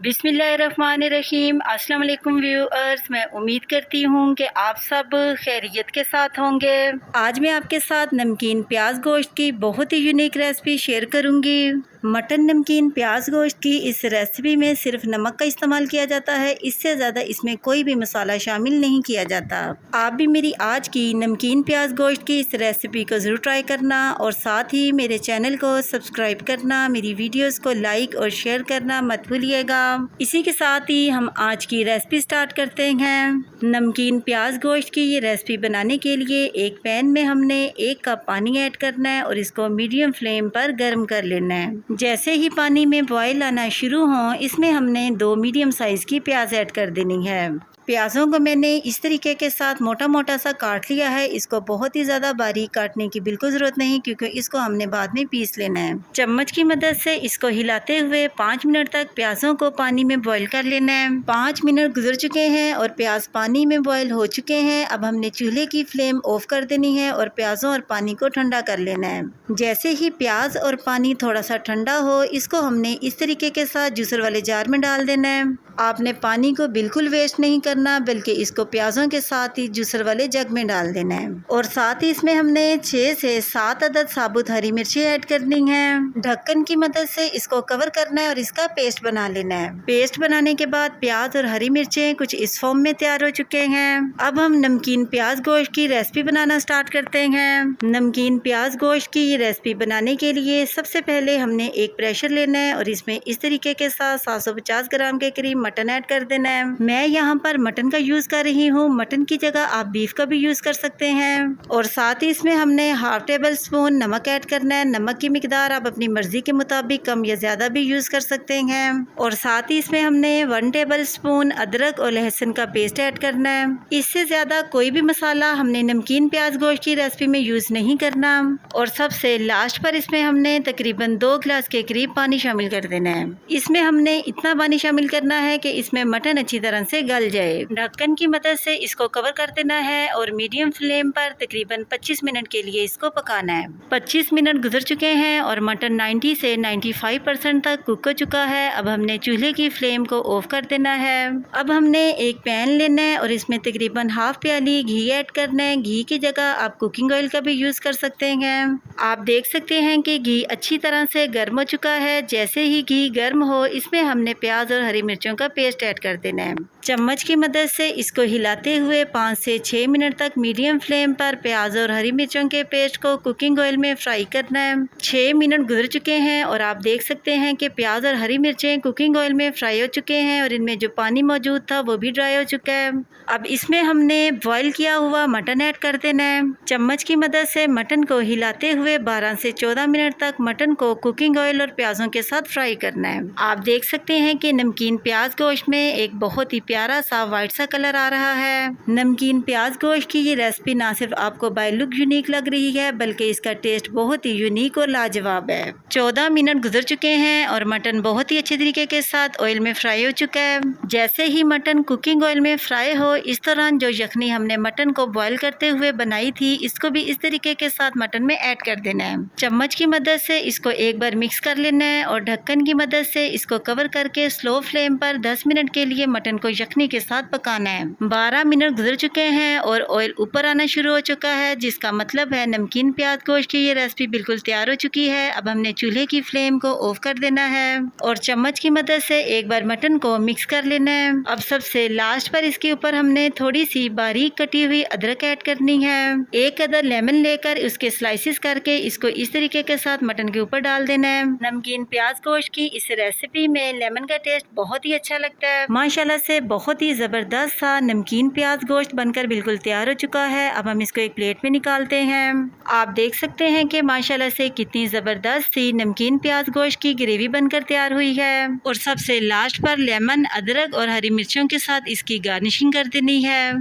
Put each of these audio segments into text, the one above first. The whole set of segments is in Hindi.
बिस्मिल्लाहिर्रहमानिर्रहीम। अस्सलाम वालेकुम व्यूअर्स, मैं उम्मीद करती हूँ कि आप सब खैरियत के साथ होंगे। आज मैं आपके साथ नमकीन प्याज गोश्त की बहुत ही यूनिक रेसिपी शेयर करूँगी। मटन नमकीन प्याज गोश्त की इस रेसिपी में सिर्फ नमक का इस्तेमाल किया जाता है, इससे ज़्यादा इसमें कोई भी मसाला शामिल नहीं किया जाता। आप भी मेरी आज की नमकीन प्याज गोश्त की इस रेसिपी को ज़रूर ट्राई करना और साथ ही मेरे चैनल को सब्सक्राइब करना, मेरी वीडियोस को लाइक और शेयर करना मत भूलिएगा। इसी के साथ ही हम आज की रेसिपी स्टार्ट करते हैं। नमकीन प्याज गोश्त की ये रेसिपी बनाने के लिए एक पैन में हमने 1 कप पानी ऐड करना है और इसको मीडियम फ्लेम पर गर्म कर लेना है। जैसे ही पानी में बॉयल आना शुरू हो, इसमें हमने 2 मीडियम साइज़ की प्याज ऐड कर देनी है। प्याज़ों को मैंने इस तरीके के साथ मोटा मोटा सा काट लिया है। इसको बहुत ही ज़्यादा बारीक काटने की बिल्कुल ज़रूरत नहीं, क्योंकि इसको हमने बाद में पीस लेना है। चम्मच की मदद से इसको हिलाते हुए 5 मिनट तक प्याज़ों को पानी में बॉईल कर लेना है। 5 मिनट गुजर चुके हैं और प्याज पानी में बॉईल हो चुके हैं। अब हमने चूल्हे की फ्लेम ऑफ कर देनी है और प्याज़ों और पानी को ठंडा कर लेना है। जैसे ही प्याज और पानी थोड़ा सा ठंडा हो, इसको हमने इस तरीके के साथ जूसर वाले जार में डाल देना है। आपने पानी को बिल्कुल वेस्ट नहीं करना, बल्कि इसको प्याज़ों के साथ ही जूसर वाले जग में डाल देना है। और साथ ही इसमें हमने 6 से 7 अदद साबुत हरी मिर्ची ऐड करनी है। ढक्कन की मदद से इसको कवर करना है और इसका पेस्ट बना लेना है। पेस्ट बनाने के बाद प्याज और हरी मिर्चें कुछ इस फॉर्म में तैयार हो चुके हैं। अब हम नमकीन प्याज गोश्त की रेसिपी बनाना स्टार्ट करते हैं। नमकीन प्याज गोश्त की ये रेसिपी बनाने के लिए सबसे पहले हमने एक प्रेशर लेना है और इसमें इस तरीके के साथ 750 ग्राम के करीब मटन ऐड कर देना है। मैं यहाँ पर मटन का यूज़ कर रही हूँ। मटन की जगह आप बीफ का भी यूज़ कर सकते हैं। और साथ ही इसमें हमने हाफ टेबल स्पून नमक ऐड करना है। नमक की मिकदार आप अपनी मर्जी के मुताबिक कम या ज़्यादा भी यूज़ कर सकते हैं। और साथ ही इसमें हमने 1 टेबल स्पून अदरक और लहसुन का पेस्ट ऐड करना है। इससे ज़्यादा कोई भी मसाला हमने नमकीन प्याज गोश्त की रेसिपी में यूज़ नहीं करना। और सबसे लास्ट पर इसमें हमने तकरीबन 2 गिलास के करीब पानी शामिल कर देना है। इसमें हमने इतना पानी शामिल करना है कि इसमें मटन अच्छी तरह से गल जाए। ढक्कन की मदद से इसको कवर कर देना है और मीडियम फ्लेम पर तकरीबन 25 मिनट के लिए इसको पकाना है। 25 मिनट गुजर चुके हैं और मटन 90 से 95% तक कुक हो चुका है। अब हमने चूल्हे की फ्लेम को ऑफ कर देना है। अब हमने एक पैन लेना है और इसमें तकरीबन हाफ प्याली घी ऐड करना है। घी की जगह आप कुकिंग ऑयल का भी यूज़ कर सकते हैं। आप देख सकते हैं कि घी अच्छी तरह से गर्म हो चुका है। जैसे ही घी गर्म हो, इसमें हमने प्याज और हरी मिर्चों का पेस्ट ऐड कर देना है। चम्मच की मदद से इसको हिलाते हुए 5 से 6 मिनट तक मीडियम फ्लेम पर प्याज और हरी मिर्चों के पेस्ट को कुकिंग ऑयल में फ्राई करना है। 6 मिनट गुजर चुके हैं और आप देख सकते हैं कि प्याज और हरी मिर्चें कुकिंग ऑयल में फ्राई हो चुके हैं और इनमें जो पानी मौजूद था वो भी ड्राई हो चुका है। अब इसमें हमने बॉईल किया हुआ मटन ऐड कर देना है। चम्मच की मदद से मटन को हिलाते हुए 12 से 14 मिनट तक मटन को कुकिंग ऑयल और प्याजों के साथ फ्राई करना है। आप देख सकते हैं कि नमकीन प्याज गोश्त में एक बहुत ही प्यारा सा वाइट सा कलर आ रहा है। नमकीन प्याज गोश्त की ये रेसिपी ना सिर्फ आपको बाय लुक यूनिक लग रही है, बल्कि इसका टेस्ट बहुत ही यूनिक और लाजवाब है। 14 मिनट गुजर चुके हैं और मटन बहुत ही अच्छे तरीके के साथ ऑयल में फ्राई हो चुका है। जैसे ही मटन कुकिंग ऑयल में फ्राई हो, इस दौरान जो यखनी हमने मटन को बॉईल करते हुए बनाई थी, इसको भी इस तरीके के साथ मटन में ऐड कर देना है। चम्मच की मदद से इसको एक बार मिक्स कर लेना है और ढक्कन की मदद से इसको कवर करके स्लो फ्लेम पर 10 मिनट के लिए मटन को यखनी के साथ पकाना है। 12 मिनट गुजर चुके हैं और ऑयल ऊपर आना शुरू हो चुका है, जिसका मतलब है नमकीन प्याज गोश्त की ये रेसिपी बिल्कुल तैयार हो चुकी है। अब हमने चूल्हे की फ्लेम को ऑफ कर देना है और चम्मच की मदद से एक बार मटन को मिक्स कर लेना है। अब सबसे लास्ट पर इसके ऊपर हमने थोड़ी सी बारीक कटी हुई अदरक ऐड करनी है। एक अदर लेमन लेकर उसके स्लाइसिस करके इसको इस तरीके के साथ मटन के ऊपर डाल देना है। नमकीन प्याज गोश्त की इस रेसिपी में लेमन का टेस्ट बहुत ही अच्छा लगता है। माशाल्लाह से बहुत ही जबरदस्त सा नमकीन प्याज गोश्त बनकर बिल्कुल तैयार हो चुका है। अब हम इसको एक प्लेट में निकालते हैं। आप देख सकते हैं कि माशाल्लाह से कितनी जबरदस्त सी नमकीन प्याज गोश्त की ग्रेवी बनकर तैयार हुई है। और सबसे लास्ट पर लेमन, अदरक और हरी मिर्चों के साथ इसकी गार्निशिंग कर देनी है।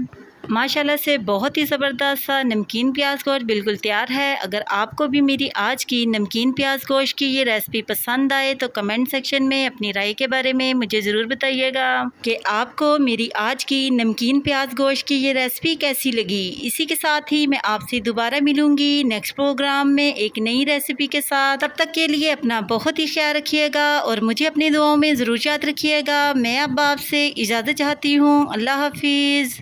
माशाल्लाह से बहुत ही ज़बरदस्त सा नमकीन प्याज गोश्त बिल्कुल तैयार है। अगर आपको भी मेरी आज की नमकीन प्याज गोश्त की ये रेसिपी पसंद आए तो कमेंट सेक्शन में अपनी राय के बारे में मुझे ज़रूर बताइएगा कि आपको मेरी आज की नमकीन प्याज गोश्त की ये रेसिपी कैसी लगी। इसी के साथ ही मैं आपसे दोबारा मिलूँगी नेक्स्ट प्रोग्राम में एक नई रेसिपी के साथ। तब तक के लिए अपना बहुत ही ख्याल रखिएगा और मुझे अपनी दुआओं में ज़रूर याद रखिएगा। मैं अब आपसे इजाज़त चाहती हूँ। अल्लाह हाफिज़।